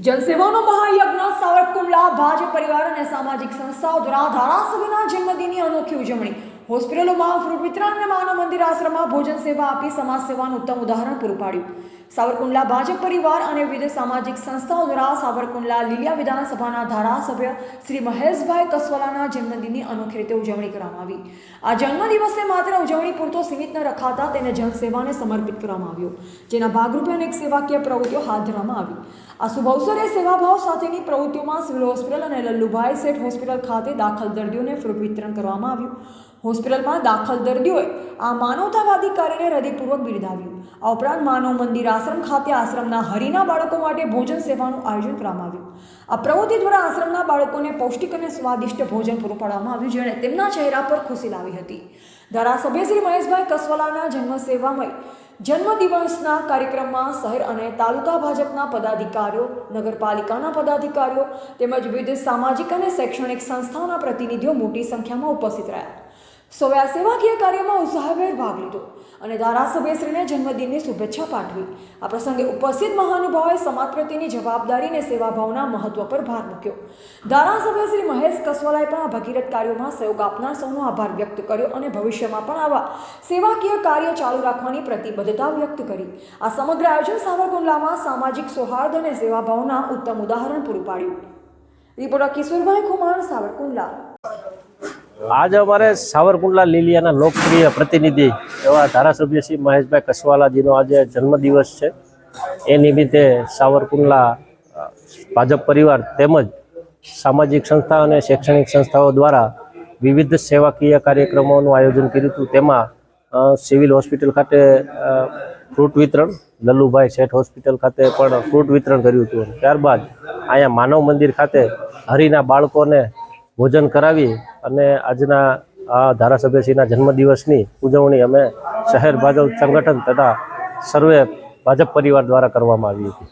જનસેવાનો મહાયજ્ઞ સાવરકુંડલા ભાજપ પરિવાર અને સામાજિક સંસ્થાઓ દ્વારા ધારાસભ્યના જન્મદિનની અનોખી ઉજવણી. હોસ્પિટલોમાં ફ્રૂટ વિતરણ અને માનવ મંદિર આશ્રમમાં ભોજન સેવા આપી સમાજ સેવાનું ઉત્તમ ઉદાહરણ પૂરું પાડ્યું. સાવરકુંડલા ભાજપ પરિવાર અને વિવિધ સામાજિક સંસ્થાઓ દ્વારા સાવરકુંડલા લીલિયા વિધાનસભાના ધારાસભ્ય શ્રી મહેશભાઈ કસવાલાના જન્મદિનની અનોખી રીતે ઉજવણી કરવામાં આવી. આ જન્મદિવસને માત્ર ઉજવણી પૂરતો સીમિત ન રખાતા તેને જનસેવાને સમર્પિત કરવામાં આવ્યો, જેના ભાગરૂપે અનેક સેવાકીય પ્રવૃત્તિઓ હાથ ધરવામાં આવી. આ શુભ અવસરે સેવાભાવ સાથેની પ્રવૃત્તિઓમાં સિવિલ હોસ્પિટલ અને લલ્લુભાઈ શેઠ હોસ્પિટલ ખાતે દાખલ દર્દીઓને ફ્રૂટ વિતરણ કરવામાં આવ્યું. હોસ્પિટલમાં દાખલ દર્દીઓએ આ માનવતાવાદી કાર્યને હૃદયપૂર્વક બિરદાવ્યું. આ ઉપરાંત માનવ મંદિર આશ્રમ ખાતે આશ્રમના હરિના બાળકો માટે ભોજન સેવાનું આયોજન કરવામાં આવ્યું. આ પ્રવૃત્તિ દ્વારા આશ્રમના બાળકોને પૌષ્ટિક અને સ્વાદિષ્ટ ભોજન પૂરું પાડવામાં આવ્યું, જેણે તેમના ચહેરા પર ખુશી લાવી હતી. ધારાસભ્ય શ્રી મહેશભાઈ કસવાલાના જન્મસેવામય જન્મદિવસના કાર્યક્રમમાં શહેર અને તાલુકા ભાજપના પદાધિકારીઓ, નગરપાલિકાના પદાધિકારીઓ તેમજ વિવિધ સામાજિક અને શૈક્ષણિક સંસ્થાઓના પ્રતિનિધિઓ મોટી સંખ્યામાં ઉપસ્થિત રહ્યા. સૌએ આ સેવાકીય કાર્યમાં ઉત્સાહભેર ભાગ લીધો અને ધારાસભ્યશ્રીને જન્મદિનની શુભેચ્છા પાઠવી. આ પ્રસંગે ઉપસ્થિત મહાનુભાવોએ સમાજ પ્રત્યેની જવાબદારી અને સેવાભાવના મહત્વ પર ભાર મૂક્યો. ધારાસભ્ય શ્રી મહેશ કસવાલાએ પણ આ ભગીરથ કાર્યોમાં સહયોગ આપનાર સૌનો આભાર વ્યક્ત કર્યો અને ભવિષ્યમાં પણ આવા સેવાકીય કાર્ય ચાલુ રાખવાની પ્રતિબદ્ધતા વ્યક્ત કરી. આ સમગ્ર આયોજન સાવરકુંડલામાં સામાજિક સૌહાર્દ અને સેવાભાવના ઉત્તમ ઉદાહરણ પૂરું પાડ્યું. રિપોર્ટર કિશોરભાઈ ખુમાણ, સાવરકુંડલા. आज हमारे सावरकुंडला લીલિયાના લોકપ્રિય પ્રતિનિધિ એવા ધારાસભ્ય શ્રી મહેશભાઈ કસવાલાજીનો આજે જન્મદિવસ છે. એ નિમિત્તે સાવરકુંડલા ભાજપ પરિવાર તેમજ સામાજિક સંસ્થા અને શૈક્ષણિક સંસ્થાઓ દ્વારા વિવિધ સેવાકીય કાર્યક્રમોનું આયોજન કર્યું હતું. તેમાં સિવિલ હોસ્પિટલ ખાતે ફ્રૂટ વિતરણ, લલ્લુભાઈ શેઠ હોસ્પિટલ ખાતે પણ ફ્રૂટ વિતરણ કર્યું હતું. ત્યારબાદ અહીંયા માનવ મંદિર ખાતે હરિના બાળકોને ભોજન કરાવી અને આજના આ ધારાસભ્યશ્રીના જન્મદિવસની ઉજવણી અમે શહેર ભાજપ સંગઠન તથા સર્વે ભાજપ પરિવાર દ્વારા કરવામાં આવી હતી.